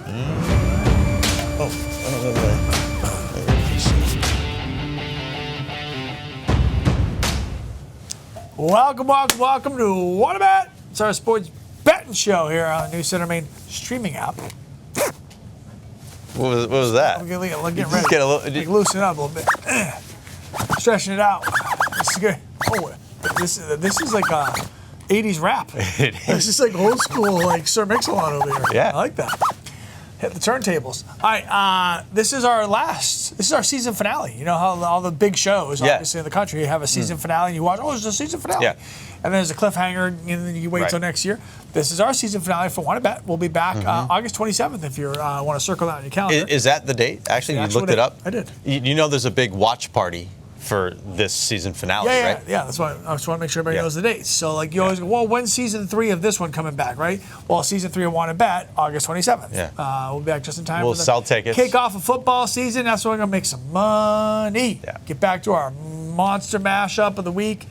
Welcome to wanna-bet. It's our sports betting show here on New Center Main streaming app. What was that? Get ready. Loosen up a little bit. Stretching it out. This is good. Oh, this is like a 80s rap. This is like old school, like Sir Mix-a-Lot over here. Yeah. I like that. Hit the turntables. All right, this is our season finale. You know how all the big shows, obviously in the country, you have a season finale and you watch, there's a season finale. Yeah. And then there's a cliffhanger and then you wait till next year. This is our season finale for Wanna Bet. We'll be back August 27th if you want to circle that on your calendar. Is that the date? Actually, you looked it up? I did. You know there's a big watch party for this season finale, right? Yeah. That's why I just want to make sure everybody knows the dates. So, like, you always go, well, when's season 3 of this one coming back, right? Well, season 3 of Wanna Bet, August 27th. Yeah. We'll be back just in time. We'll sell tickets. Kick off of football season. That's when we're going to make some money. Yeah. Get back to our monster mashup of the week.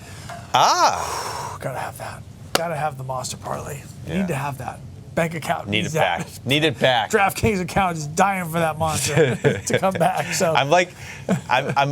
Gotta have that. Gotta have the monster parlay. Need to have that. Bank account Need it back. Need it back. DraftKings account is dying for that monster to come back. So I'm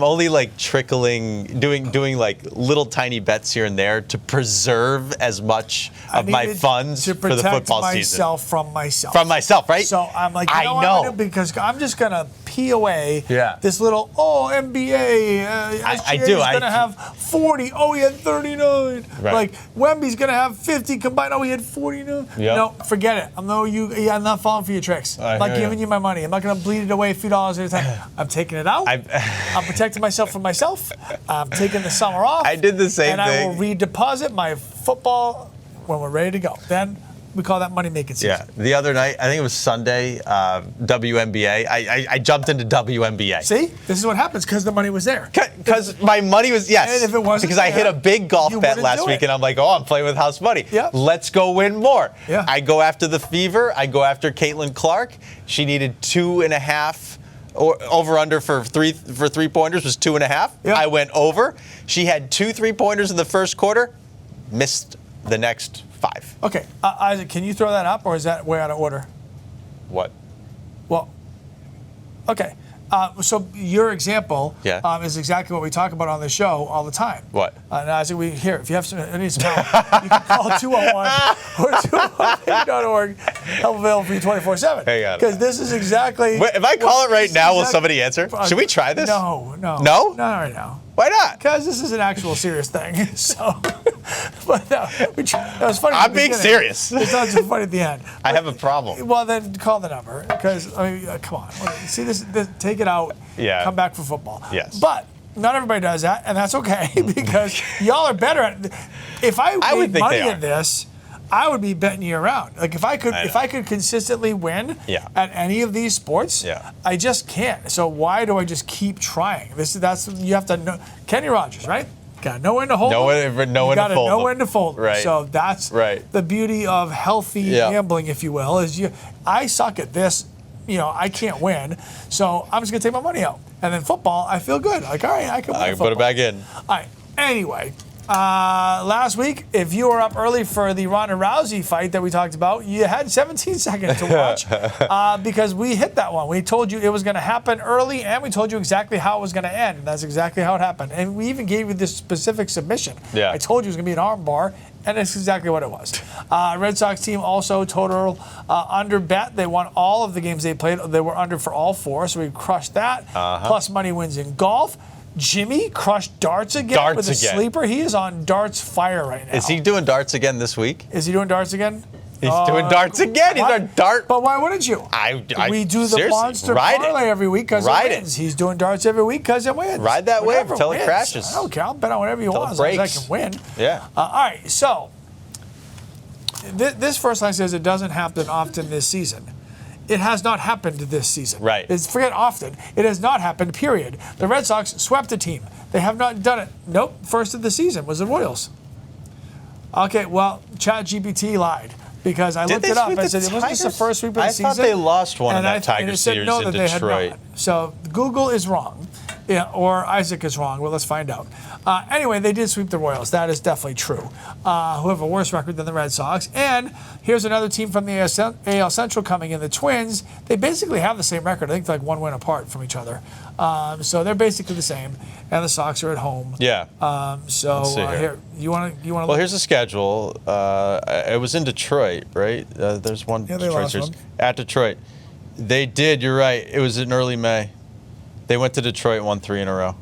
only like doing like little tiny bets here and there to preserve as much of my funds for the football season. From myself. From myself, right? So I'm like, I know. What I'm gonna do, because I'm just gonna pee away this little NBA. I do. He's gonna have 40. Oh, he had 39. Right. Like Wemby's gonna have 50 combined. Oh, he had 49. Yep. No, forget it. I'm not falling for your tricks. I'm not giving you my money. I'm not going to bleed it away $a few at a time. I'm taking it out. I'm protecting myself from myself. I'm taking the summer off. I did the same thing. And I will redeposit my football when we're ready to go. Then we call that money-making season. Yeah. The other night, I think it was Sunday, WNBA. I jumped into WNBA. See? This is what happens because the money was there. Because my money was, yes. And if it wasn't because I hit a big golf bet last week, and I'm like, I'm playing with house money. Yeah. Let's go win more. Yeah. I go after the Fever. I go after Caitlin Clark. She needed 2.5. Or over/under for three pointers was 2.5. Yeah. I went over. She had 2 3-pointers in the first quarter. Missed the next 5. Okay, Isaac, can you throw that up, or is that way out of order? What? Well, okay. So your example is exactly what we talk about on the show all the time. What? And Isaac, if you have some help, you can call 201 or 201.org. Help available for you 24/7. Hang on. Because this is exactly. Wait, if I call it right now, will somebody answer? Should we try this? No. No? Not right now. Why not? Because this is an actual serious thing. So, but that was funny. I'm being serious. It's not so funny at the end. I have a problem. Well, then call the number. Because, come on. See this, take it out. Yeah. Come back for football. Yes. But not everybody does that, and that's okay because y'all are better at it. If I made money in this, I would be betting year round. Like if I could consistently win at any of these sports, I just can't. So why do I just keep trying? That's you have to know. Kenny Rogers, right? Got to know when to hold. Know when to fold. Right. So that's the beauty of healthy gambling, if you will. I suck at this. I can't win, so I'm just gonna take my money out. And then football, I feel good. Like, all right, I can win. I can put it back in. All right. Anyway. Last week, if you were up early for the Ronda Rousey fight that we talked about, you had 17 seconds to watch because we hit that one. We told you it was going to happen early, and we told you exactly how it was going to end. And that's exactly how it happened. And we even gave you this specific submission. Yeah. I told you it was going to be an arm bar, and that's exactly what it was. Red Sox team also total under bet. They won all of the games they played. They were under for all 4, so we crushed that. Plus money wins in golf. Jimmy crushed darts again with a sleeper. He is on darts fire right now. Is he doing darts again this week? Is he doing darts again? He's doing darts again. He's on dart. But why wouldn't you? We do the monster parlay every week because it wins. He's doing darts every week because it wins. Ride that wave until it crashes. I don't care. I'll bet on whatever you want as long as I can win. Yeah. All right. So this first line says it doesn't happen often this season. It has not happened this season. Right. Forget often. It has not happened, period. The Red Sox swept a team. They have not done it. Nope. First of the season was the Royals. Okay, well, ChatGPT lied because I looked it up. I said, wasn't this the first sweep of the season? I thought they lost one in that Tiger series in Detroit. So Google is wrong. Yeah, or Isaac is wrong. Well, let's find out. Anyway, they did sweep the Royals. That is definitely true. Who have a worse record than the Red Sox. And here's another team from the AL Central coming in, the Twins. They basically have the same record. I think they're like 1 win apart from each other. So they're basically the same. And the Sox are at home. Yeah. Here, you want to? Well, here's the schedule. It was in Detroit, right? There's one. Yeah, they Detroit lost series. one. At Detroit. They did. You're right. It was in early May. They went to Detroit, won 3 in a row.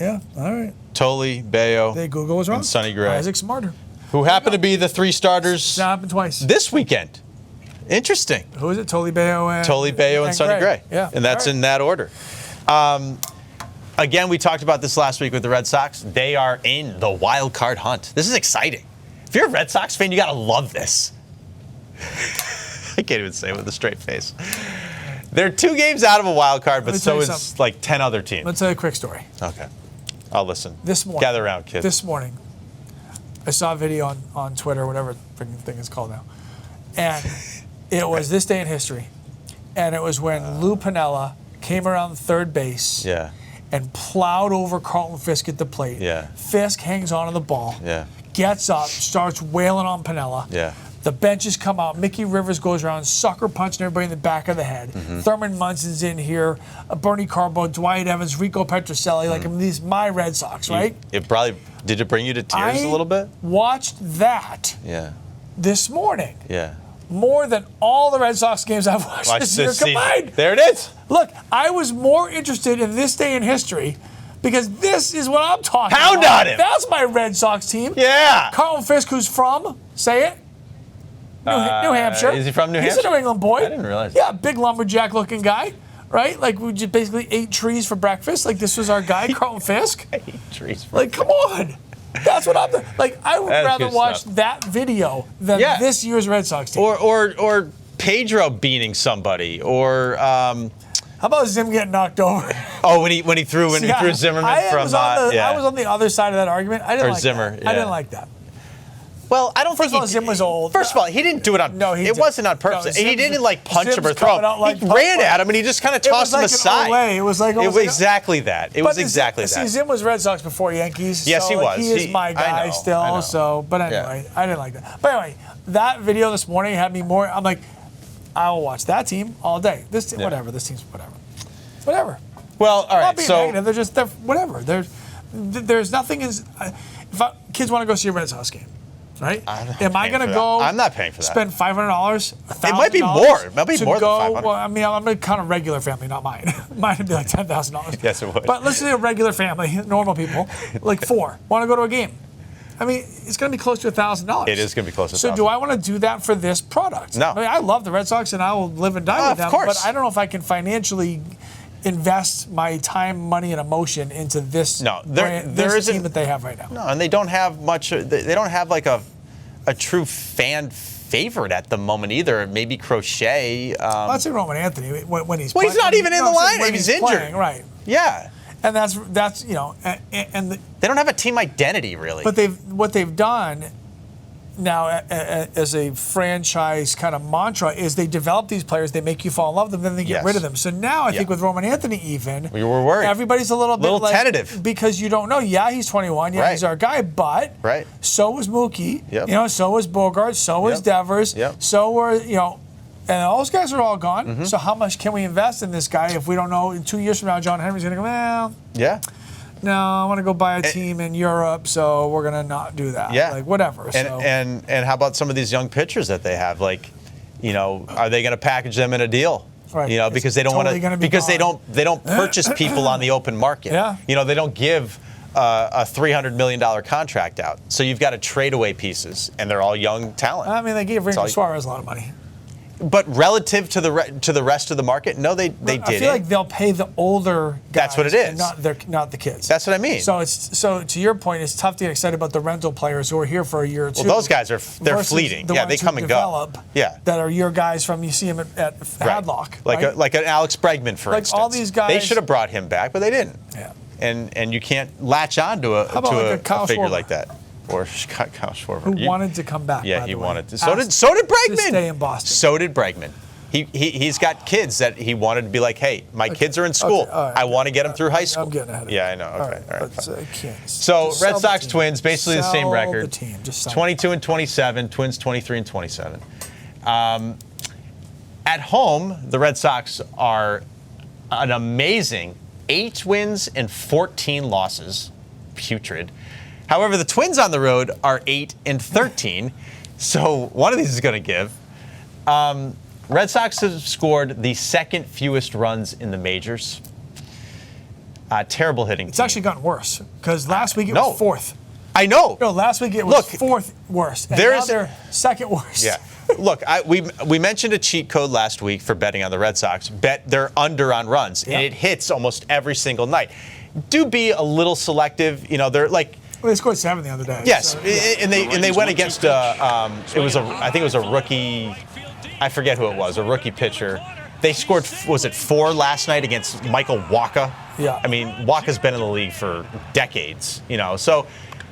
Yeah, all right. Tolley, Bayo, Google was wrong. and Sonny Gray. Isaac's smarter. Who happen to be the 3 starters That happened twice. this weekend. Interesting. Who is it? Tolley, Bayo, and Sonny Gray. Yeah. And that's in that order. Again, we talked about this last week with the Red Sox. They are in the wild card hunt. This is exciting. If you're a Red Sox fan, you got to love this. I can't even say it with a straight face. They're 2 games out of a wild card, but so is like 10 other teams. Let's tell you a quick story. Okay. I'll listen. This morning. Gather around, kids. This morning, I saw a video on Twitter, whatever freaking thing it's called now. And it was this day in history. And it was when Lou Piniella came around third base and plowed over Carlton Fisk at the plate. Yeah. Fisk hangs onto the ball. Yeah. Gets up, starts wailing on Piniella. Yeah. The benches come out. Mickey Rivers goes around, sucker punching everybody in the back of the head. Thurman Munson's in here. Bernie Carbo, Dwight Evans, Rico Petrocelli. Like, I mean, these my Red Sox, right? Did it bring you to tears a little bit? Watched that this morning. Yeah. More than all the Red Sox games I've watched this year combined. There it is. Look, I was more interested in this day in history because this is what I'm talking Pound about. on him. That's my Red Sox team. Yeah. Carlton Fisk, who's from, say it, New Hampshire. Is he from New Hampshire? He's a New England boy. I didn't realize Yeah, big lumberjack-looking guy, right? Like, we just basically ate trees for breakfast. Like, this was our guy, Carlton Fisk. I ate trees for Like, come on. That's what I'm. Like, I would rather watch that video than this year's Red Sox team. Or Pedro beating somebody, or how about Zim getting knocked over? Oh, when he threw Zimmerman I was on the other side of that argument. I didn't like Zimmer. that. Yeah. I didn't like that. Well, I don't First of all, Zim was old. First of all, he didn't do it on. No, it wasn't on purpose. No, he didn't like punch him or throw him. Like he ran at him and he just kind of tossed him aside. It was like exactly that. It was exactly that. See, Zim was Red Sox before Yankees. Yes, he was. He is my guy still. I know. So, but anyway, I didn't like that. But anyway, that video this morning had me more. I'm like, I will watch that team all day. This team, whatever. This team's whatever. Well, all right. So negative. They're whatever. There's nothing. Kids want to go see a Red Sox game. Right? Am I going to go? I'm not paying for that. Spend $500. It might be more. It might be more than $500. Well, I mean, I'm going to count a regular family, not mine. Mine would be like $10,000. Yes, it would. But let's say a regular family, normal people, like 4, want to go to a game. I mean, it's going to be close to $1,000. It is going to be close to $1,000. So do I want to do that for this product? No. I mean, I love the Red Sox and I will live and die with them. Of course. But I don't know if I can financially invest my time, money, and emotion into this this team that they have right now. No, and they don't have much. They don't have like a true fan favorite at the moment either. Maybe Crochet. I'd say Roman Anthony when he's. Well, he's not even in the lineup. He's injured. Playing, right. Yeah. And that's and they don't have a team identity really. But what they've done now as a franchise kind of mantra is they develop these players, they make you fall in love with them, then they get rid of them. So now I think with Roman Anthony we were worried. Everybody's a little bit tentative because you don't know. Yeah, he's 21. Yeah, he's our guy, but so was Mookie. Yep. So was Bogart. So was Devers. Yep. So were and all those guys are all gone. Mm-hmm. So how much can we invest in this guy if we don't know in 2 years from now John Henry's going to go, well, no, I want to go buy a team in Europe, so we're going to not do that. Yeah. Like, whatever. And how about some of these young pitchers that they have? Like, are they going to package them in a deal? Right. Because they don't want to, because they don't purchase people on the open market. Yeah. They don't give a $300 million contract out. So you've got to trade away pieces, and they're all young talent. I mean, they gave Ranger Suarez a lot of money. I feel like they'll pay the older guys. That's what it is. Not the kids. That's what I mean. So to your point, it's tough to get excited about the rental players who are here for a year or two. Well, those guys they're fleeting. Yeah, they come and go. Yeah, that are your guys from you see them at Hadlock. Like an Alex Bregman, for instance. All these guys. They should have brought him back, but they didn't. Yeah. And you can't latch on to a figure like that. Or Kyle Schwarber. Who wanted to come back. Yeah, he wanted to. So did Bregman. To stay in Boston. So did Bregman. He's got kids that he wanted to be like, hey, my kids are in school. Okay, all right. I want to get them through high school. I'm getting ahead of Yeah, it. I know. Okay, all right. Fine. So Just Red sell Sox the team. Twins, basically the same Sell record. The team. Just sell 22 and 27. Twins 23 and 27. At home, the Red Sox are an amazing 8 wins and 14 losses. Putrid. However, the Twins on the road are 8 and 13. So one of these is going to give. Red Sox have scored the second fewest runs in the majors. Terrible hitting. It's actually gotten worse because last week it was 4th. I know. No, last week it was 4th worst. And now they're 2nd worst. Yeah. Look, we mentioned a cheat code last week for betting on the Red Sox. Bet they're under on runs, and it hits almost every single night. Do be a little selective. You know, they're like. Well, they scored 7 the other day. Yes, so, and they went against I think it was a rookie. I forget who it was, a rookie pitcher. They scored, was it 4 last night against Michael Wacha? Yeah. I mean, Wacha's been in the league for decades, you know. So,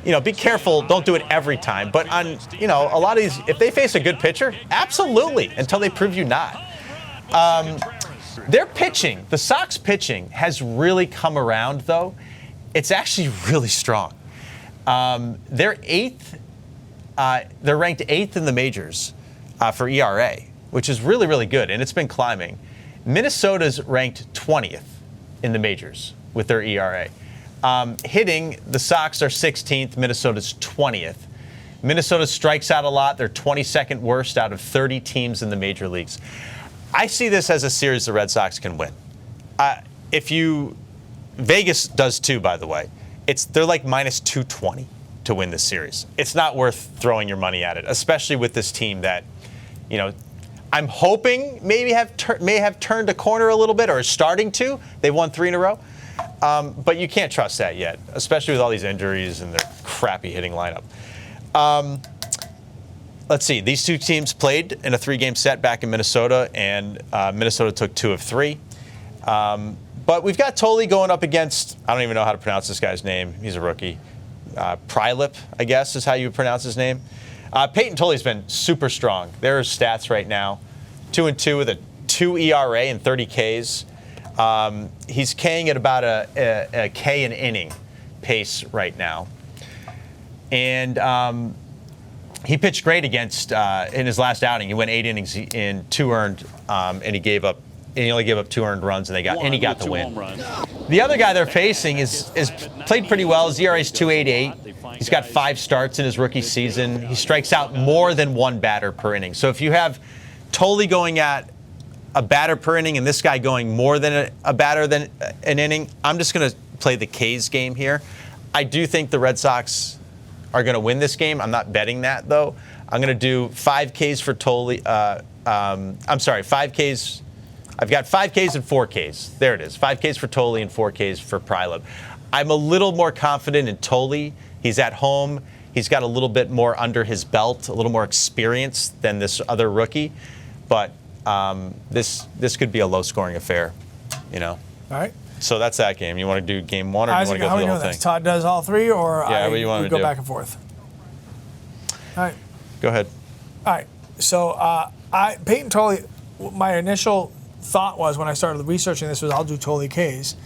you know, be careful. Don't do it every time. But on, you know, a lot of these, if they face a good pitcher, absolutely, until they prove you not. Their pitching, the Sox pitching, has really come around, though. It's actually really strong. They're 8th. They're ranked 8th in the majors for ERA, which is really, really good, and it's been climbing. Minnesota's ranked 20th in the majors with their ERA. Hitting, the Sox are 16th, Minnesota's 20th. Minnesota strikes out a lot. They're 22nd worst out of 30 teams in the major leagues. I see this as a series the Red Sox can win. Vegas does too, by the way. They're like minus 220 to win this series. It's not worth throwing your money at it, especially with this team that, you know, I'm hoping may have turned a corner a little bit or is starting to. They've won 3 in a row. But you can't trust that yet, especially with all these injuries and their crappy hitting lineup. Let's see. These two teams played in a 3-game set back in Minnesota, and Minnesota took 2 of 3. But we've got Tolley going up against, I don't even know how to pronounce this guy's name. He's a rookie. Prilip, I guess, is how you would pronounce his name. Peyton Tolley's been super strong. There are his stats right now. 2-2 with a 2 ERA and 30 Ks. He's K'ing at about a K an inning pace right now. And he pitched great against, in his last outing. He went 8 innings in 2 earned, and he only gave up 2 earned runs, and he got the win. The other guy they're facing is played pretty well. His ERA is 2.88. He's got 5 starts in his rookie season. He strikes out more than 1 batter per inning. So if you have Tolley going at a batter per inning and this guy going more than a batter than an inning, I'm just going to play the K's game here. I do think the Red Sox are going to win this game. I'm not betting that, though. I'm going to do 5 Ks for Tolley. 5 Ks. I've got 5 Ks and 4 Ks. There it is. 5 Ks for Tolley and 4 Ks for Prilip. I'm a little more confident in Tolley. He's at home. He's got a little bit more under his belt, a little more experience than this other rookie. But this could be a low-scoring affair, you know. All right. So that's that game. You want to do game 1 or Isaac, do you want to go through the whole thing? Todd does all 3, or what do you want we to go do? back and forth? All right. Go ahead. All right. So Peyton Tolley, my initial thought was when I started researching this was I'll do Tolley K's.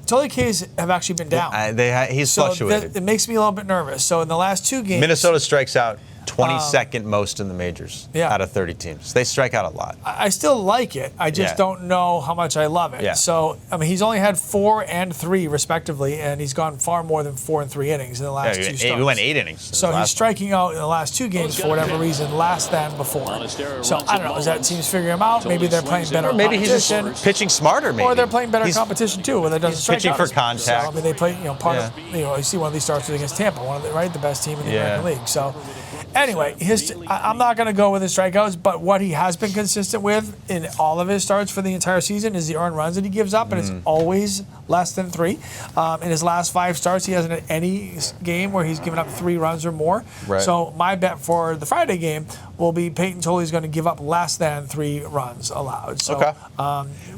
Tolley K's have actually been down. He's fluctuated. It makes me a little bit nervous. So in the last 2 games, Minnesota strikes out 22nd most in the majors out of 30 teams. They strike out a lot. I still like it. I just don't know how much I love it. Yeah. So, I mean, he's only had 4 and 3 respectively, and he's gone far more than 4 and 3 innings in the last 2 starts. He went 8 innings. So he's striking out in the last 2 games for whatever reason less than before. So I don't know. Is that team's figuring him out? Maybe they're playing better maybe competition. He's just pitching smarter, maybe. Or they're playing better competition too, where they doesn't strike pitching out for as much. contact. So, I mean, they play, you see one of these starts was against Tampa, the best team in the American League. So anyway, I'm not going to go with his strikeouts, but what he has been consistent with in all of his starts for the entire season is the earned runs that he gives up, and it's always less than 3. In his last 5 starts, he hasn't had any game where he's given up 3 runs or more. Right. So my bet for the Friday game will be Peyton Toley's going to give up less than 3 runs allowed. So, okay.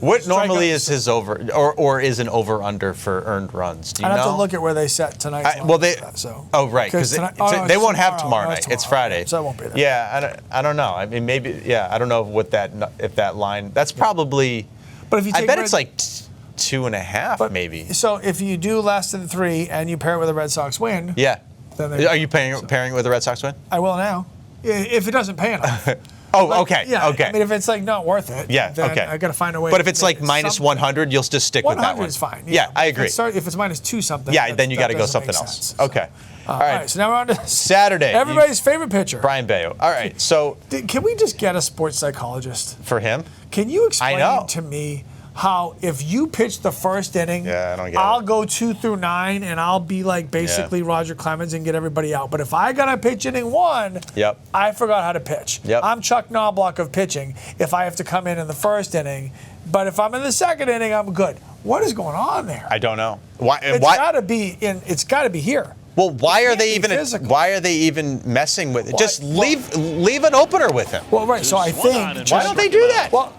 What normally is his over or is an over/under for earned runs? Do you I'd have know? to look at where they set tonight. Oh, right, because they won't have tomorrow night. It's Friday, so it won't be there. Yeah, I don't know. I mean, maybe. Yeah, I don't know if that line. That's probably. But if you take I bet it's like 2.5, maybe. So if you do less than 3 and you pair it with a Red Sox win, yeah. Then Are you pairing it with a Red Sox win? I will now. If it doesn't pay enough. Okay. Yeah. Okay. I mean, if it's like not worth it, then okay. I got to find a way. But if it's like minus 100, you'll just stick with that 100 one. is fine. Yeah, I agree. If it's minus 2 something, yeah, then you got to go doesn't something make else. sense. Okay. All right. So now we're on to Saturday. Everybody's favorite pitcher, Brian Bayo. All right. So can we just get a sports psychologist for him? Can you explain to me how if you pitch the first inning, I don't get I'll it. go 2 through 9 and I'll be like basically Roger Clemens and get everybody out. But if I got to pitch inning 1, I forgot how to pitch. I'm Chuck Knobloch of pitching if I have to come in the first inning. But if I'm in the second inning, I'm good. What is going on there? I don't know. Why? It's got to be here. Well, why are they even messing with it? Just leave an opener with him. Well, right. So I think why don't they do that? Well,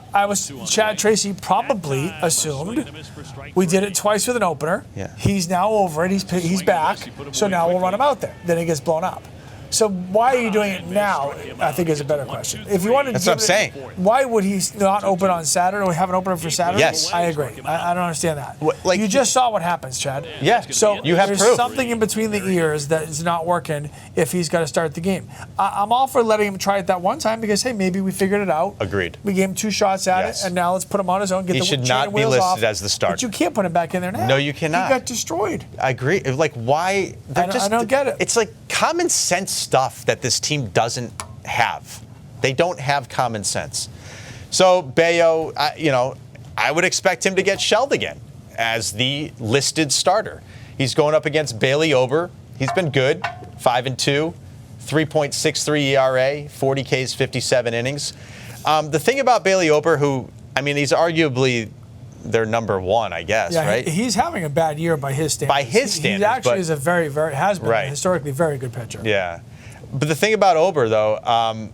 Chad Tracy probably assumed we did it twice with an opener. Yeah. He's now over it. He's back. So now we'll run him out there. Then he gets blown up. So why are you doing it now, I think is a better question. If you wanted That's what I'm saying. Why would he not open on Saturday or have an opener for Saturday? Yes. I agree. I don't understand that. You just saw what happens, Chad. Yeah. So you have there's proof. something in between the ears that is not working if he's got to start the game. I'm all for letting him try it that one time because, hey, maybe we figured it out. Agreed. We gave him 2 shots at it, and now let's put him on his own. Get he the should chain not be wheels listed off, as the starter. But you can't put him back in there now. No, you cannot. He got destroyed. I agree. Like, why? I don't get it. It's like common sense stuff that this team doesn't have. They don't have common sense. So Bayo, I would expect him to get shelled again as the listed starter. He's going up against Bailey Ober. He's been good, 5-2, 3.63 ERA, 40 Ks, 57 innings. The thing about Bailey Ober, he's arguably their number 1, I guess, right? He's having a bad year by his standards. By his standards. He actually is has been right. a historically very good pitcher. Yeah. But the thing about Ober, though,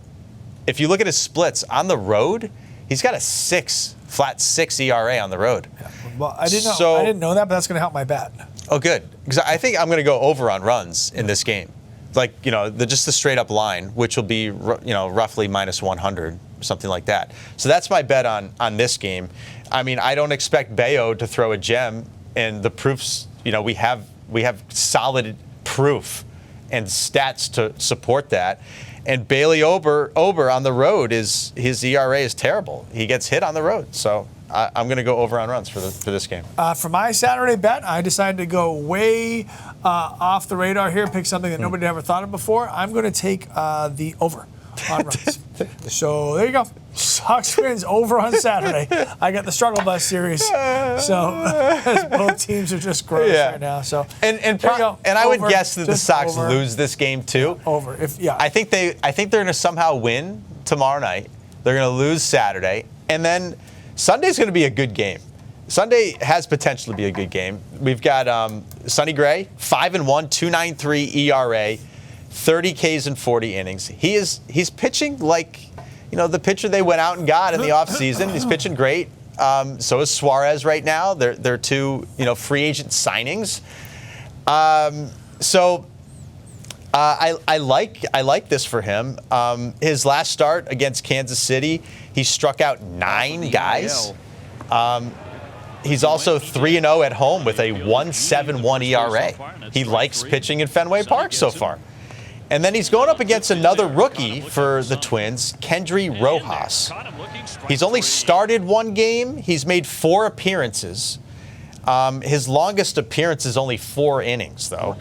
if you look at his splits on the road, he's got a flat 6 ERA on the road. Yeah. Well, I didn't know that, but that's going to help my bet. Oh, good. Because I think I'm going to go over on runs in this game. Like, just the straight up line, which will be, roughly minus 100, something like that. So that's my bet on this game. I mean, I don't expect Bayo to throw a gem, and the proofs, we have solid proof and stats to support that. And Bailey Ober on the road his ERA is terrible. He gets hit on the road. So I'm going to go over on runs for this game. For my Saturday bet, I decided to go way off the radar here, pick something that nobody had ever thought of before. I'm going to take the over on runs. So there you go. Sox wins over on Saturday. I got the Struggle Bus series. So both teams are just gross right now. So and I would guess that the Sox lose this game too. Over. I think they're going to somehow win tomorrow night. They're going to lose Saturday, and then Sunday's going to be a good game. Sunday has potential to be a good game. We've got Sonny Gray, 5-1, 2.93 ERA, 30 Ks in 40 innings. He's pitching like the pitcher they went out and got in the offseason. He's pitching great. So is Suarez right now. They're 2 free agent signings. I like this for him. His last start against Kansas City, he struck out 9 guys. He's also 3-0 at home with a 1.71 ERA. He likes pitching in Fenway Park so far. And then he's going up against another rookie for the Twins, Kendry Rojas. He's only started 1 game. He's made 4 appearances. His longest appearance is only 4 innings, though.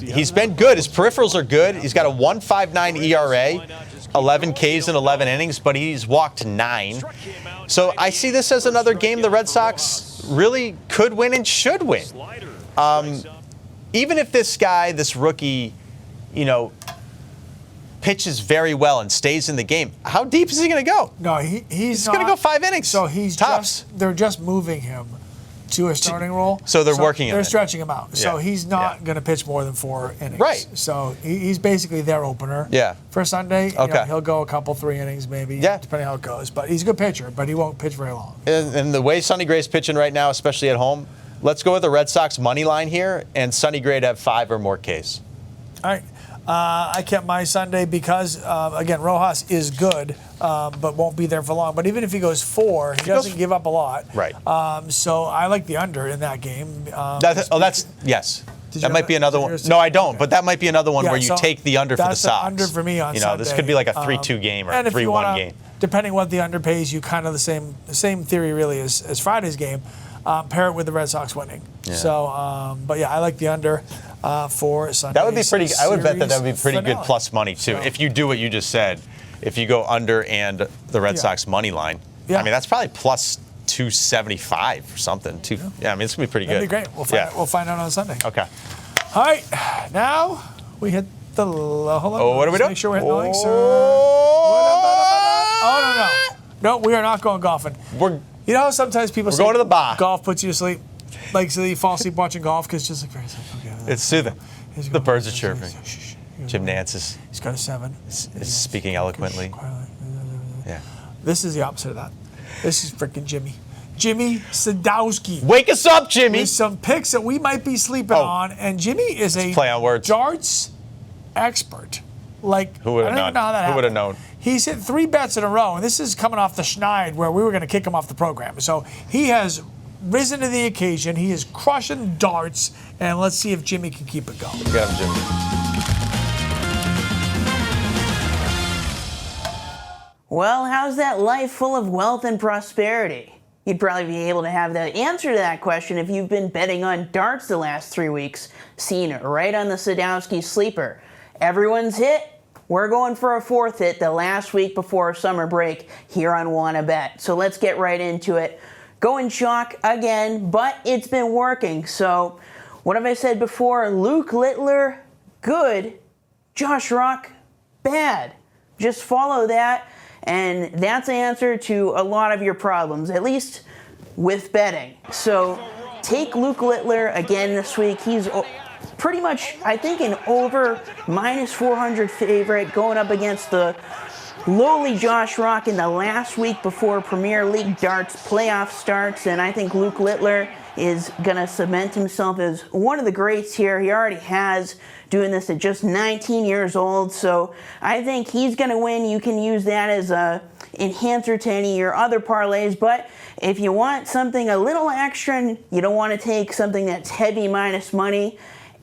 He's been good. His peripherals are good. He's got a 1.59 ERA, 11 Ks in 11 innings, but he's walked 9. So I see this as another game the Red Sox really could win and should win. Even if this rookie, pitches very well and stays in the game, how deep is he going to go? No, he's going to go 5 innings. So they're just moving him to a starting role. So they're working him They're in. stretching him out. So Yeah. he's not going to pitch more than 4 innings. Right. So he's basically their opener. Yeah. For Sunday. You Okay. know, he'll go a couple, 3 innings maybe. Yeah. Depending how it goes. But he's a good pitcher, but he won't pitch very long. And the way Sonny Gray's pitching right now, especially at home, let's go with the Red Sox money line here, and Sonny Gray to have 5 or more Ks. All right. I kept my Sunday because, again, Rojas is good, but won't be there for long. But even if he goes 4, he doesn't give up a lot. Right. So I like the under in that game. Yes. Did That you might have be that? another Is one. yours too? No, I don't. Okay. But that might be another one Yeah, where you so take the under for the that's the Sox. under for me on this Sunday. could be like a 3-2 game or a And if you 3-1 wanna, game. depending what the under pays you, kind of the same theory really as Friday's game. Pair it with the Red Sox winning. Yeah. So, but yeah, I like the under for Sunday. That would be pretty. I would bet that would be pretty good finale. plus money too. So- If you do what you just said, if you go under and the Red Yeah. Sox money line, Yeah. I mean that's probably plus 275 or something. Yeah, I mean it's gonna be pretty That'd good. be great. We'll find out on Sunday. Okay. All right, now we hit the. Hold on. Oh, what are we Let's doing? Make sure we're hitting the links. Oh, Oh no, we are not going golfing. We're You know how sometimes people say going to the bar. golf puts you to sleep, like so you fall asleep watching golf because it's just like very simple. Okay, it's soothing. he's The going- birds are chirping. Shh, shh, shh. Jim Nance is He's got a 7. speaking eloquently. Yeah. This is the opposite of that. This is freaking Jimmy Sadowski. Wake us up, Jimmy. With some picks that we might be sleeping on, and Jimmy is a play on words. darts expert. Like, Who would I have don't even known? know how that Who would have happened. known? He's hit 3 bets in a row, and this is coming off the Schneid where we were going to kick him off the program. So he has risen to the occasion. He is crushing darts, and let's see if Jimmy can keep it going. Got him, Jimmy. Well, how's that life full of wealth and prosperity? You'd probably be able to have the answer to that question if you've been betting on darts the last 3 weeks, seen right on the Sadowski sleeper. Everyone's hit. We're going for a 4th hit the last week before summer break here on Wanna Bet. So let's get right into it. Going chalk again, but it's been working. So what have I said before? Luke Littler, good. Josh Rock, bad. Just follow that, and that's the answer to a lot of your problems, at least with betting. So take Luke Littler again this week. He's pretty much, I think, an over -400 favorite going up against the lowly Josh Rock in the last week before Premier League darts playoff starts, and I think Luke Littler is going to cement himself as one of the greats here. He already has, doing this at just 19 years old, so I think he's going to win. You can use that as a enhancer to any of your other parlays, but if you want something a little extra and you don't want to take something that's heavy minus money,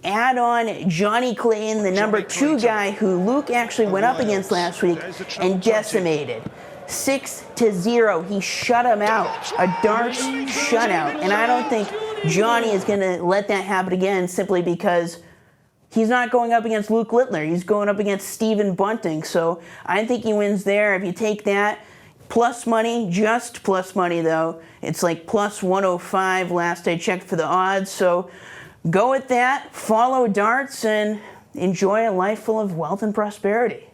add on Johnny Clayton, the number 2 guy who Luke actually went up against last week and decimated. 6-0. He shut him out. A darts shutout. And I don't think Johnny is going to let that happen again simply because he's not going up against Luke Littler. He's going up against Stephen Bunting. So I think he wins there. If you take that, plus money, just plus money though, it's like plus 105 last I checked for the odds. So go with that, follow darts, and enjoy a life full of wealth and prosperity.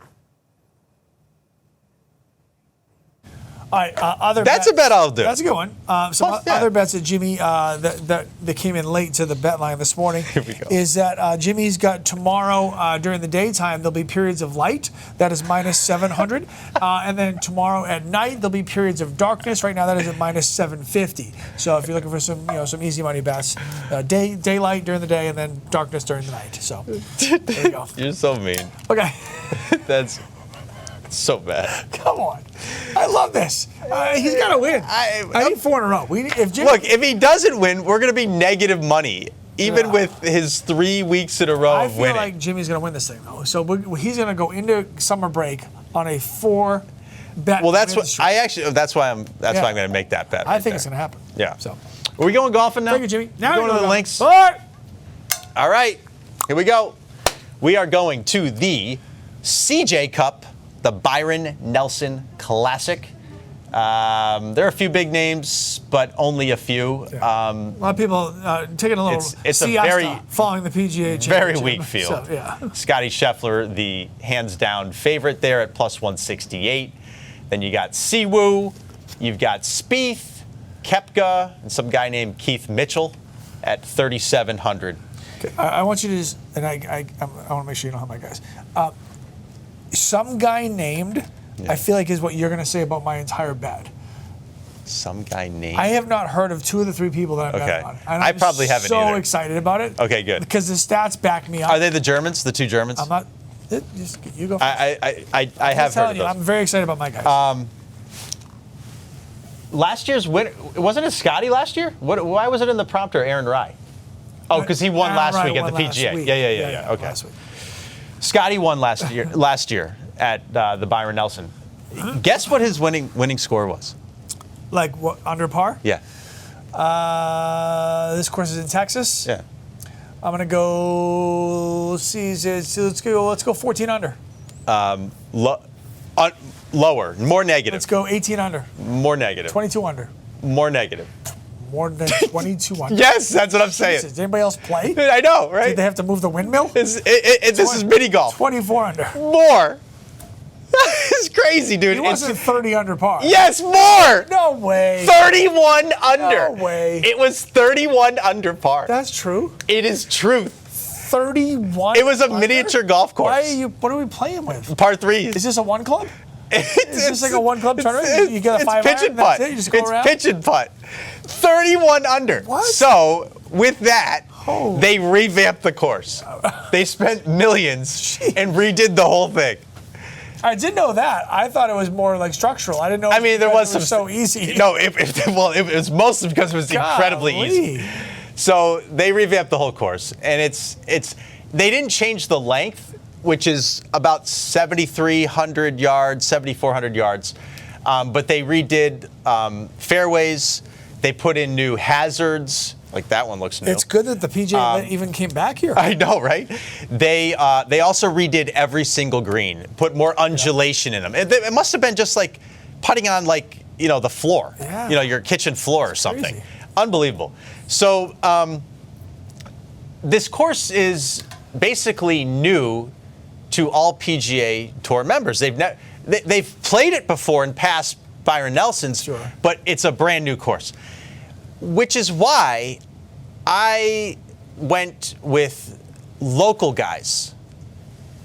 All right, other That's bets. a bet I'll do. That's a good one. Some Yeah. other bets that Jimmy that came in late to the bet line this morning Here we go. is that Jimmy's got tomorrow during the daytime there'll be periods of light that is -700, and then tomorrow at night there'll be periods of darkness. Right now that is at -750. So if you're looking for some easy money bets, daylight during the day and then darkness during the night. So there you go. You're so mean. Okay. That's so bad. Come on. I love this. He's got to win. I need 4 in a row. If Jimmy, Look, if he doesn't win, we're going to be negative money, even with his 3 weeks in a row I of feel winning. like Jimmy's going to win this thing, though. So he's going to go into summer break on a 4 bet. Well, that's win what streak. That's why I'm going to make that bet. I right think there. it's going to happen. Yeah. So Are we going golfing now? thank you, Jimmy. Now going we to the go. links. All right. All right, here we go. We are going to the CJ Cup, the Byron Nelson Classic. There are a few big names, but only a few. A lot of people taking a little It's a siesta very- following the PGA Championship. Very weak field. So, yeah. Scotty Scheffler, the hands-down favorite there at plus 168. Then you got Siwoo, you've got Spieth, Koepka and some guy named Keith Mitchell at 3,700. Okay, I want you to just, and I want to make sure you don't have my guys. Some guy named, I feel like is what you're going to say about my entire bet. Some guy named. I have not heard of 2 of the 3 people that I'm betting on. And I probably haven't so either. excited about it. Okay, good. Because the stats back me up. Are they the Germans? The 2 Germans? I'm not. Just, you go first. I have heard of those. I'm very excited about my guys. Last year's winner, wasn't it Scotty last year? Why was it in the prompter, Aaron Rye? Oh, because he won last week at the PGA. Yeah. Okay. Last week. Scotty won last year at the Byron Nelson. Guess what his winning score was? Like what, under par? Yeah. This course is in Texas. Yeah. I'm gonna go. Let's see. Let's go 14 under. Lower, more negative. Let's go 18 under. More negative. 22 under. More negative. More than 22 under. Yes, that's what I'm saying. Jesus, did anybody else play? I know, right? Did they have to move the windmill? This is mini golf. 24 under. More. It's crazy, dude. It wasn't 30 under par. Yes, more. No way. 31 under. No way. It was 31 under par. That's true. It is truth. 31. It was a under? miniature golf course. Why are you? What are we playing with? Par 3. Is this a 1 club? Is this like a 1 club tournament? You get a 5 pitch iron, and that's putt. it? You just go it's around? pitch and putt. 31 under. What? So with that, Oh. they revamped the course. They spent millions and redid the whole thing. I did know that. I thought it was more like structural. I didn't know. I mean, there was some so easy. No, it was mostly because it was incredibly easy. So they revamped the whole course, and it's they didn't change the length, which is about 7,300 yards, 7,400 yards, but they redid fairways. They put in new hazards. Like that one looks new. It's good that the PGA even came back here. I know, right? They also redid every single green, put more undulation in them. It must have been just like putting on the floor, your kitchen floor or something. Crazy. Unbelievable. So this course is basically new to all PGA Tour members. They've played it before in past Byron Nelsons, Sure. but it's a brand new course. Which is why I went with local guys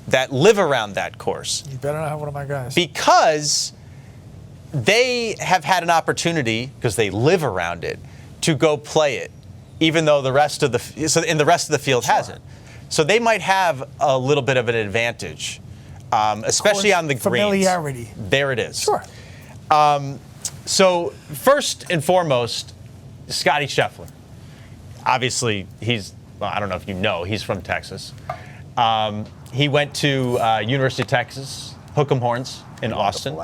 that live around that course. You better not have one of my guys. Because they have had an opportunity, because they live around it, to go play it, even though the rest of the field hasn't. So they might have a little bit of an advantage, especially on the greens. Familiarity. There it is. Sure. So first and foremost, Scotty Scheffler. Obviously, I don't know if you know, he's from Texas. He went to University of Texas, Hook'em Horns in Austin.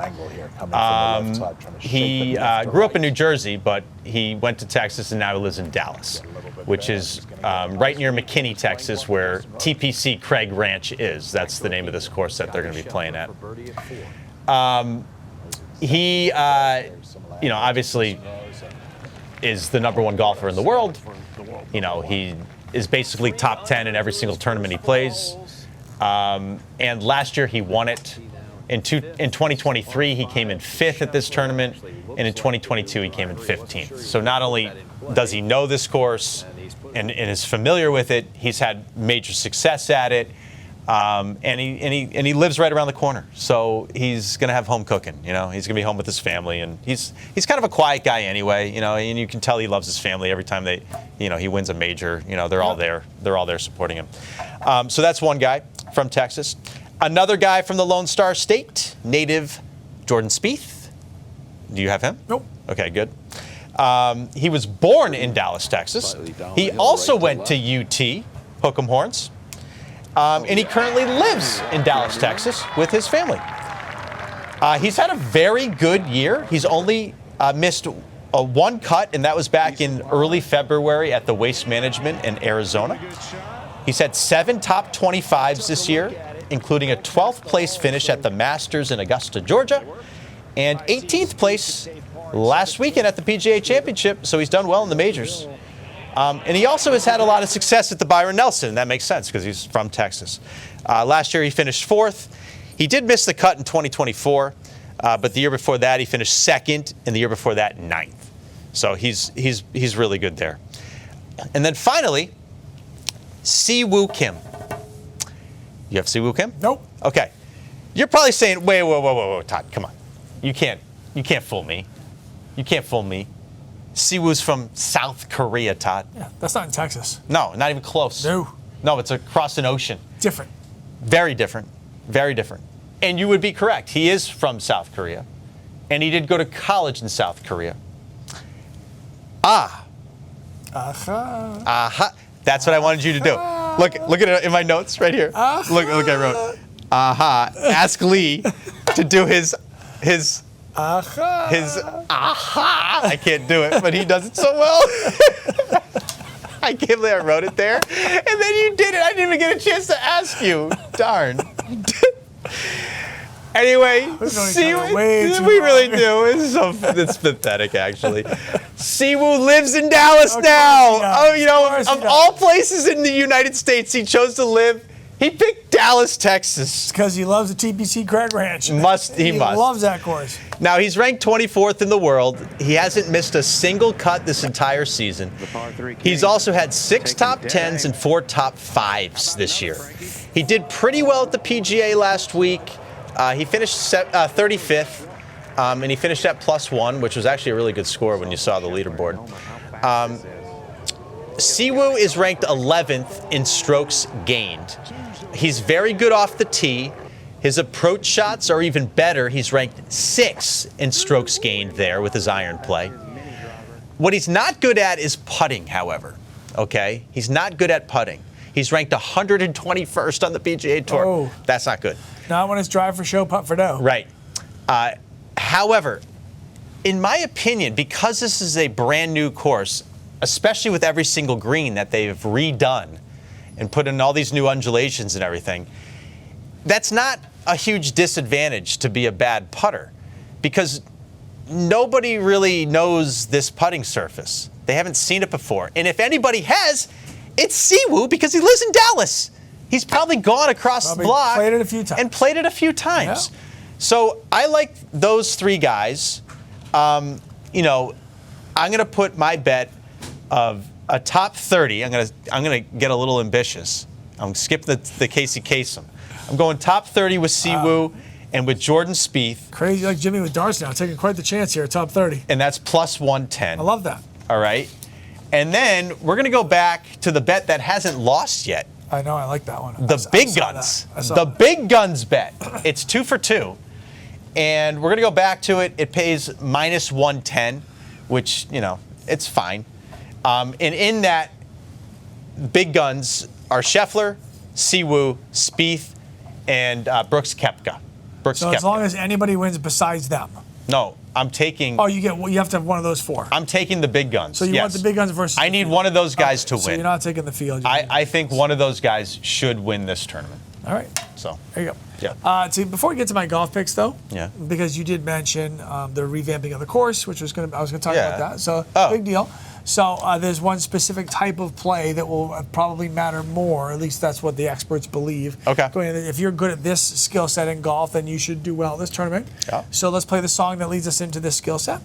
He grew up in New Jersey, but he went to Texas and now he lives in Dallas, which is right near McKinney, Texas, where TPC Craig Ranch is. That's the name of this course that they're going to be playing at. He, obviously is the #1 golfer in the world. He is basically top 10 in every single tournament he plays. And last year he won it. In 2023, he came in 5th at this tournament, and in 2022, he came in 15th. So not only does he know this course and is familiar with it, he's had major success at it. And he lives right around the corner, so he's gonna have home cooking. He's gonna be home with his family, and he's kind of a quiet guy anyway. And you can tell he loves his family every time he wins a major. They're all there. They're all there supporting him. So that's one guy from Texas. Another guy from the Lone Star State, native Jordan Spieth. Do you have him? Nope. Okay, good. He was born in Dallas, Texas. He also went to UT, Hook'em Horns. And he currently lives in Dallas, Texas with his family. He's had a very good year. He's only missed one cut, and that was back in early February at the Waste Management in Arizona. He's had 7 top 25s this year, including a 12th place finish at the Masters in Augusta, Georgia, and 18th place last weekend at the PGA Championship, so he's done well in the majors. And he also has had a lot of success at the Byron Nelson, and that makes sense because he's from Texas. Last year he finished 4th. He did miss the cut in 2024, but the year before that he finished 2nd, and the year before that 9th. So he's really good there. And then finally, Siwoo Kim. You have Siwoo Kim? Nope. Okay. You're probably saying, wait, whoa, Todd, come on. You can't fool me. You can't fool me. Siwoo's from South Korea, Todd. Yeah, that's not in Texas. No, not even close. No. No, it's across an ocean. Different. Very different. Very different. And you would be correct. He is from South Korea. And he did go to college in South Korea. Aha. Aha. That's what I wanted you to do. Look at it in my notes right here. Look, I wrote, aha. Ask Lee to do his aha. I can't do it, but he does it so well. I can't believe I wrote it there. And then you did it. I didn't even get a chance to ask you. Darn. Anyway, we really do. It's pathetic, actually. Siwoo lives in Dallas now. Oh, of all places in the United States he chose to live, he picked Dallas, Texas. It's because he loves the TPC Craig Ranch. He must. He loves that course. Now, he's ranked 24th in the world. He hasn't missed a single cut this entire season. He's also had 6 top 10s and 4 top 5s this year. He did pretty well at the PGA last week. He finished 35th, and he finished at +1, which was actually a really good score when you saw the leaderboard. Siwoo is ranked 11th in strokes gained. He's very good off the tee. His approach shots are even better. He's ranked 6th in strokes gained there with his iron play. What he's not good at is putting, however. Okay? He's not good at putting. He's ranked 121st on the PGA Tour. Oh. That's not good. Not when it's drive for show, putt for dough. Right. However, in my opinion, because this is a brand new course, especially with every single green that they've redone and put in all these new undulations and everything, that's not a huge disadvantage to be a bad putter because nobody really knows this putting surface. They haven't seen it before. And if anybody has, it's Siwoo because he lives in Dallas. He's probably gone across the block played it a few times. and played it a few times. Yeah. So I like those 3 guys. I'm going to put my bet of a top 30. I'm going to get a little ambitious. I'm skip the Casey Kasem. I'm going top 30 with Siwoo and with Jordan Spieth. Crazy like Jimmy with darts now, taking quite the chance here, top 30. And that's +110. I love that. All right. And then we're going to go back to the bet that hasn't lost yet. I know, I like that one. The big guns. The big guns bet. It's 2 for 2. And we're going to go back to it. It pays -110, which, it's fine. And in that, big guns are Scheffler, Siwoo, Spieth, and Brooks Koepka. So as long as anybody wins besides them. No, I'm taking. Oh, you have to have one of those 4. I'm taking the big guns. So you want the big guns versus. I need one of those guys to win. So you're not taking the field. I think one of those guys should win this tournament. All right. So there you go. Yeah. See, before we get to my golf picks, though, yeah, because you did mention the revamping of the course, which I was going to talk about that. So big deal. So there's one specific type of play that will probably matter more. At least that's what the experts believe. Okay. If you're good at this skill set in golf, then you should do well in this tournament. Yeah. So let's play the song that leads us into this skill set.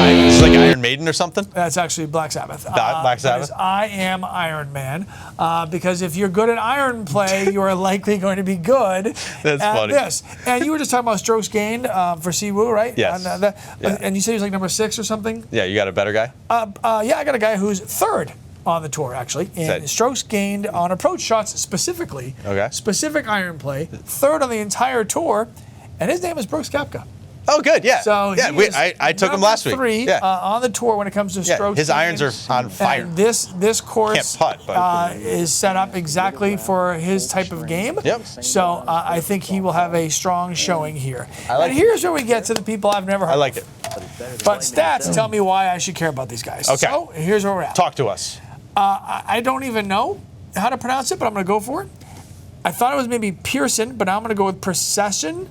It's like Iron Maiden or something? That's actually Black Sabbath. Black Sabbath? I am Iron Man. Because if you're good at iron play, you are likely going to be good That's at funny. this. And you were just talking about strokes gained for Siwoo, right? Yes. And you said he was like number 6 or something? Yeah, you got a better guy? Yeah, I got a guy who's 3rd on the tour, actually. And strokes gained on approach shots specifically. Okay. Specific iron play. 3rd on the entire tour. And his name is Brooks Koepka. Oh, good, yeah. So I took him last week. 3 on the tour when it comes to strokes. His irons are on fire. And this course Can't putt, but is set up exactly for his type of game. Yep. So I think he will have a strong showing here. like and here's where we get to the people I've never heard I like of. it. But stats tell me why I should care about these guys. Okay. So here's where we're at. Talk to us. I don't even know how to pronounce it, but I'm going to go for it. I thought it was maybe Pearson, but now I'm going to go with Procession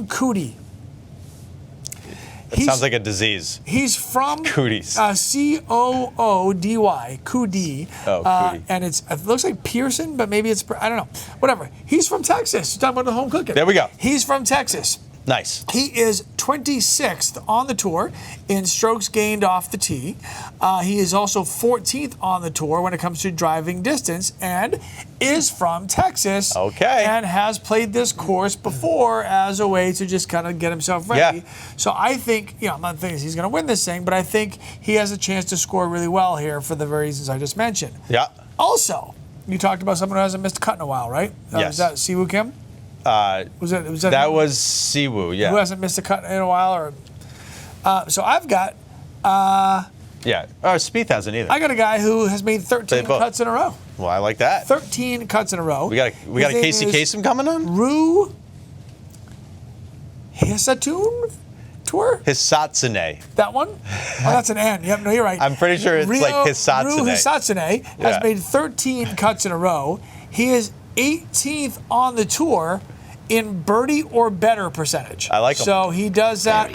Cootie. It sounds like a disease. He's from Cooties. Coody, Coody. Oh, Coody. And it looks like Pearson, but maybe it's, I don't know. Whatever. He's from Texas. You're talking about the home cooking. There we go. He's from Texas. Nice. He is 26th on the tour in strokes gained off the tee. He is also 14th on the tour when it comes to driving distance and is from Texas. Okay. And has played this course before as a way to just kind of get himself ready. Yeah. So I think, I'm not thinking he's going to win this thing, but I think he has a chance to score really well here for the very reasons I just mentioned. Yeah. Also, you talked about someone who hasn't missed a cut in a while, right? Yes. Was that Siwoo Kim? Was that That was Siwoo, yeah. Who hasn't missed a cut in a while? Or so I've got. Yeah. Spieth hasn't either. I got a guy who has made 13 cuts in a row. Well, I like that. 13 cuts in a row. We got a Casey Kasem coming on? Rue Hisatun Tour? Hisatsune. That one? Oh, that's an N. Yep, no, you're right. I'm pretty sure it's like Hisatsune. Rue Hisatsune has made 13 cuts in a row. He is 18th on the tour in birdie or better percentage. I like him. So he does that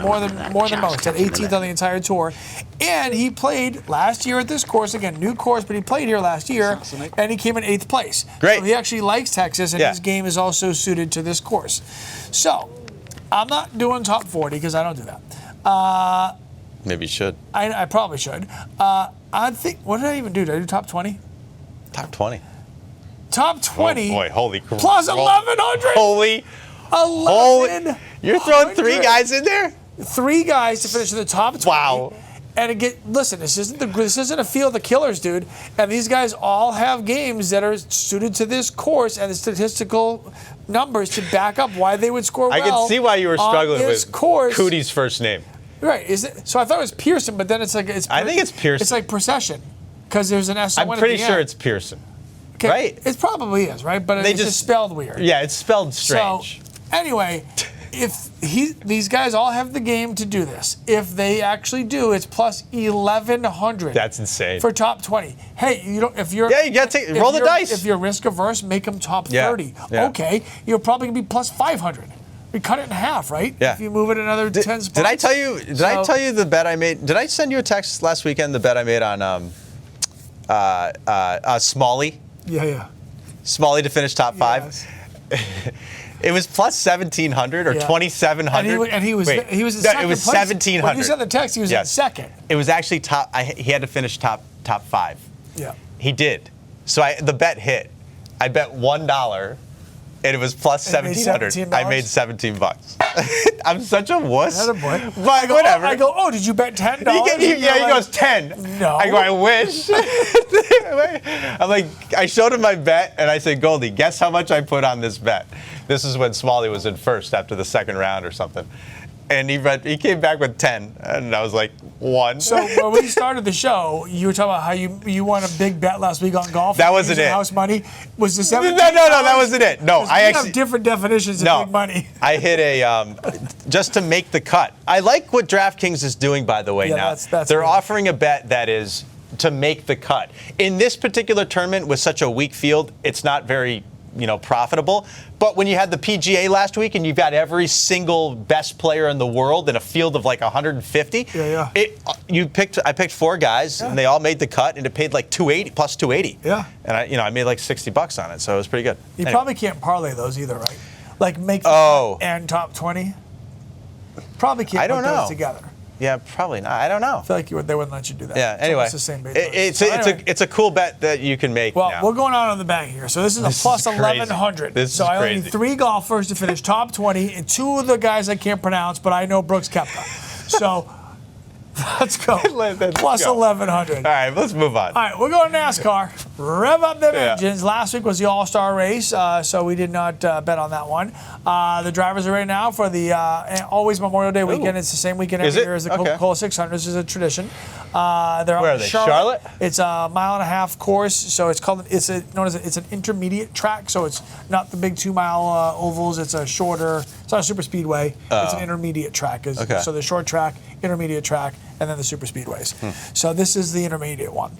more than most, at 18th on the entire tour. And he played last year at this course, again, new course, but he played here last year, and he came in 8th place. Great. So he actually likes Texas, and his game is also suited to this course. So I'm not doing top 40 because I don't do that. Maybe you should. I probably should. I think, what did I even do? Did I do top 20? Top 20. Top 20. Oh boy, holy crap. Plus 1,100. Holy. 1,100. You're throwing 3 guys in there? 3 guys to finish in the top 20. Wow. And again, listen, this isn't a field of killers, dude. And these guys all have games that are suited to this course and the statistical numbers to back up why they would score well. I can see why you were struggling on this with course. Cootie's first name. Right. Is it? So I thought it was Pearson, but then it's like I think it's Pearson. It's like procession because there's an S. I'm pretty sure it's Pearson. Okay, right. It probably is, right? But it's just spelled weird. Yeah, it's spelled strange. So anyway, if these guys all have the game to do this, if they actually do, it's plus 1,100. That's insane. For top 20. Hey, you don't. If you're you got to roll the dice. If you're risk averse, make them top 30. Yeah. Okay, you're probably gonna be plus 500. We cut it in half, right? Yeah. If you move it another 10 spots. Did I tell you? Did I tell you the bet I made? Did I send you a text last weekend? The bet I made on Smalley. Yeah. Smalley to finish top 5. Yes. It was plus 1,700 or 2,700. And he was in second it was place. 1,700. When you sent the text, he was in second. It was actually top. He had to finish top 5. Yeah. He did. So the bet hit. I bet $1, and it was plus 1,700. I made $17. I'm such a wuss. Attaboy. But whatever. I go, oh, did you bet $10? He goes 10. No. I go, I wish. I'm like, I showed him my bet, and I said, Goldie, guess how much I put on this bet? This is when Smalley was in first after the second round or something. And he came back with 10, and I was like, 1. So when we started the show, you were talking about how you won a big bet last week on golf. That wasn't it. House money was the $17. No, that wasn't it. No, I actually have different definitions of big money. I hit a just to make the cut. I like what DraftKings is doing, by the way. Now that's they're good. offering a bet that is to make the cut. In this particular tournament with such a weak field, it's not very profitable. But when you had the PGA last week and you've got every single best player in the world in a field of like 150, I picked 4 guys and they all made the cut and it paid like 280 plus 280. Yeah. And I made like $60 on it, so it was pretty good. You probably can't parlay those either, right? Like make the cut and top 20. Probably can't put those together. Yeah, probably not. I don't know. I feel like they wouldn't let you do that. Yeah. Anyway, it's the same base. It's a cool bet that you can make. Well, now. we're going on the bank here. So this is a plus 1,100. So I only need 3 golfers to finish top 20, and 2 of the guys I can't pronounce, but I know Brooks Koepka. So let's go. Plus 1,100. All right, let's move on. All right, we're going to NASCAR. Rev up them engines. Last week was the All-Star race, so we did not bet on that one. The drivers are ready now for the always Memorial Day weekend. It's the same weekend every year as the Coca-Cola 600. This is a tradition. Where are they? Charlotte? It's a 1.5-mile course, so it's an intermediate track. So it's not the big 2-mile ovals. It's a shorter. It's not a super speedway. It's an intermediate track. So the short track, intermediate track, and then the super speedways. So this is the intermediate one.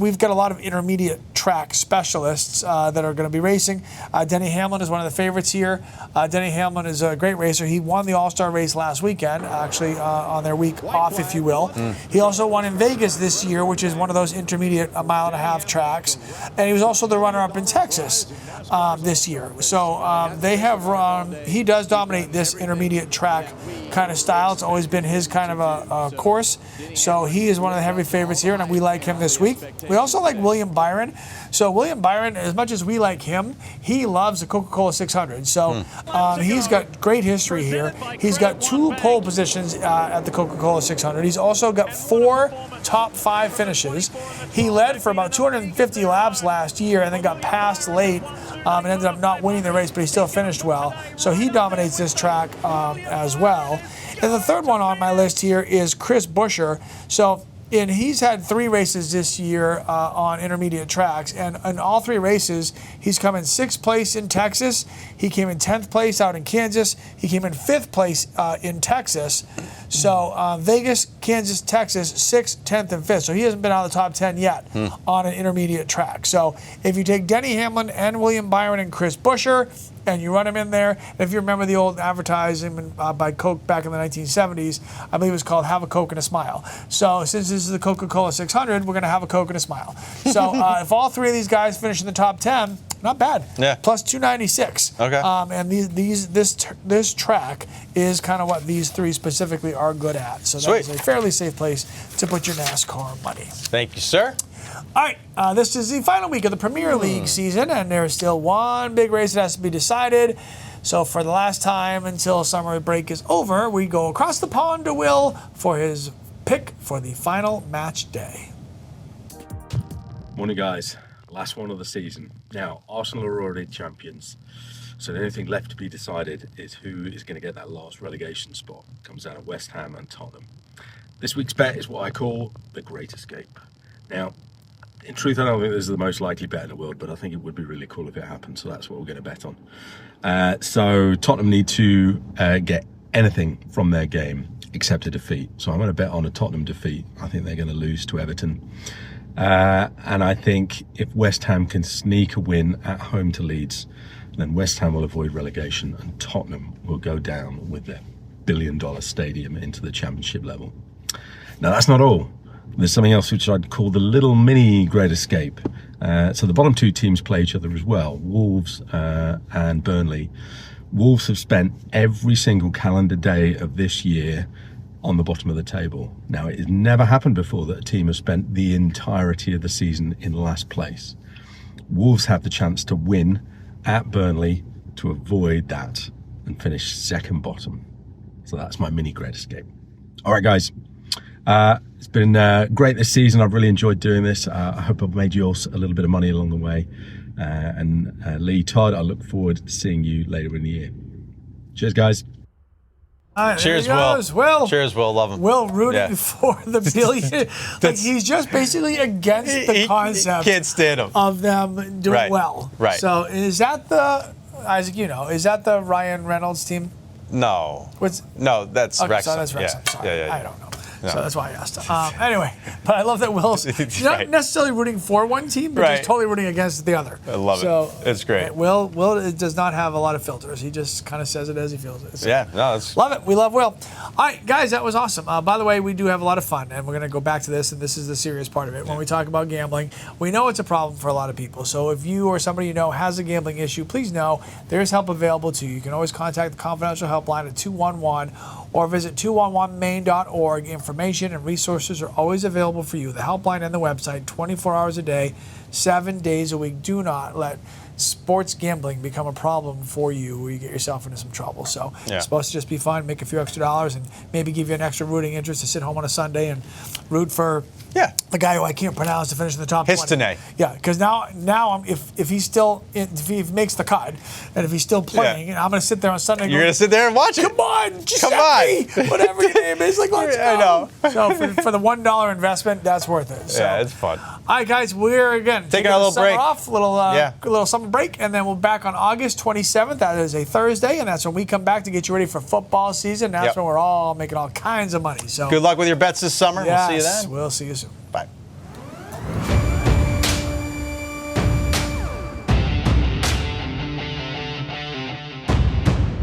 We've got a lot of intermediate track specialists that are going to be racing. Denny Hamlin is one of the favorites here. Denny Hamlin is a great racer. He won the All-Star race last weekend, actually on their week off, if you will. He also won in Vegas this year, which is one of those intermediate 1.5 mile tracks. And he was also the runner-up in Texas this year. So they have run, he does dominate this intermediate track kind of style. It's always been his kind of a course. So he is one of the heavy favorites here, and we like him this week. We also like William Byron. So William Byron, as much as we like him, he loves the Coca-Cola 600. So he's got great history here. He's got 2 pole positions at the Coca-Cola 600. He's also got 4 top 5 finishes. He led for about 250 laps last year and then got passed late and ended up not winning the race, but he still finished well. So he dominates this track as well. And the third one on my list here is Chris Buescher. And he's had 3 races this year on intermediate tracks, and in all 3 races, he's come in 6th place in Texas. He came in 10th place out in Kansas. He came in 5th place in Texas. So Vegas, Kansas, Texas, 6th, 10th, and 5th. So he hasn't been out of the top 10 yet on an intermediate track. So if you take Denny Hamlin and William Byron and Chris Buescher, and you run him in there. And if you remember the old advertisement by Coke back in the 1970s, I believe it was called Have a Coke and a Smile. So since this is the Coca-Cola 600, we're going to have a Coke and a smile. So if all 3 of these guys finish in the top 10, not bad. Yeah. Plus 296. Okay. And this track is kind of what these 3 specifically are good at. So that is a fairly safe place to put your NASCAR money. Thank you, sir. All right, this is the final week of the Premier League season, and there's still one big race that has to be decided. So for the last time until summer break is over, we go across the pond to Will for his pick for the final match day. Morning, guys. Last one of the season. Now, Arsenal are already champions, so the only thing left to be decided is who is going to get that last relegation spot. It comes out of West Ham and Tottenham. This week's bet is what I call the Great Escape. Now, in truth, I don't think this is the most likely bet in the world, but I think it would be really cool if it happened, so that's what we're going to bet on. So Tottenham need to get anything from their game except a defeat. So I'm going to bet on a Tottenham defeat. I think they're going to lose to Everton. And I think if West Ham can sneak a win at home to Leeds, then West Ham will avoid relegation and Tottenham will go down with their billion-dollar stadium into the championship level. Now, that's not all. There's something else which I'd call the little mini Great Escape. So the bottom 2 teams play each other as well, Wolves and Burnley. Wolves have spent every single calendar day of this year on the bottom of the table. Now, it has never happened before that a team has spent the entirety of the season in last place. Wolves have the chance to win at Burnley to avoid that and finish second bottom. So that's my mini Great Escape. All right, guys. It's been great this season. I've really enjoyed doing this. I hope I've made you all a little bit of money along the way. And Lee, Todd, I look forward to seeing you later in the year. Cheers, guys. Cheers, Will. Cheers, Will. Love him. Will rooting for the billion. Like he's just basically against the concept. Can't stand him. Of them doing well. Right. So is that the, Isaac, is that the Ryan Reynolds team? No. No, that's okay, Wrexham. So that's Wrexham. Yeah. Sorry. Yeah. I don't know. No. So that's why I asked. Anyway, but I love that Will's not necessarily rooting for one team, but just totally rooting against the other. I love it. It's great. Will does not have a lot of filters. He just kind of says it as he feels it. So love it. We love Will. All right, guys, that was awesome. By the way, we do have a lot of fun, and we're going to go back to this, and this is the serious part of it. When we talk about gambling, we know it's a problem for a lot of people. So if you or somebody you know has a gambling issue, please know there is help available to you. You can always contact the confidential helpline at 211 or visit 211maine.org. Information and resources are always available for you. The helpline and the website, 24 hours a day, 7 days a week. Do not let sports gambling become a problem for you where you get yourself into some trouble. So it's supposed to just be fun, make a few extra dollars, and maybe give you an extra rooting interest to sit home on a Sunday and root for the guy who I can't pronounce to finich in the top 20. Histone. Yeah, because now if he's still if he makes the cut and if he's still playing, and I'm going to sit there on Sunday. You're going to sit there and watch it. Come on, Giuseppe, whatever your name is. Like, let's go. I know. So for the $1 investment, that's worth it. So, yeah, it's fun. All right, guys, we're again Taking a little summer break. off, little summer break, and then we'll be back on August 27th. That is a Thursday, and that's when we come back to get you ready for football season. That's when we're all making all kinds of money. So Good luck with your bets this summer. yes, We'll see you then. We'll see you soon.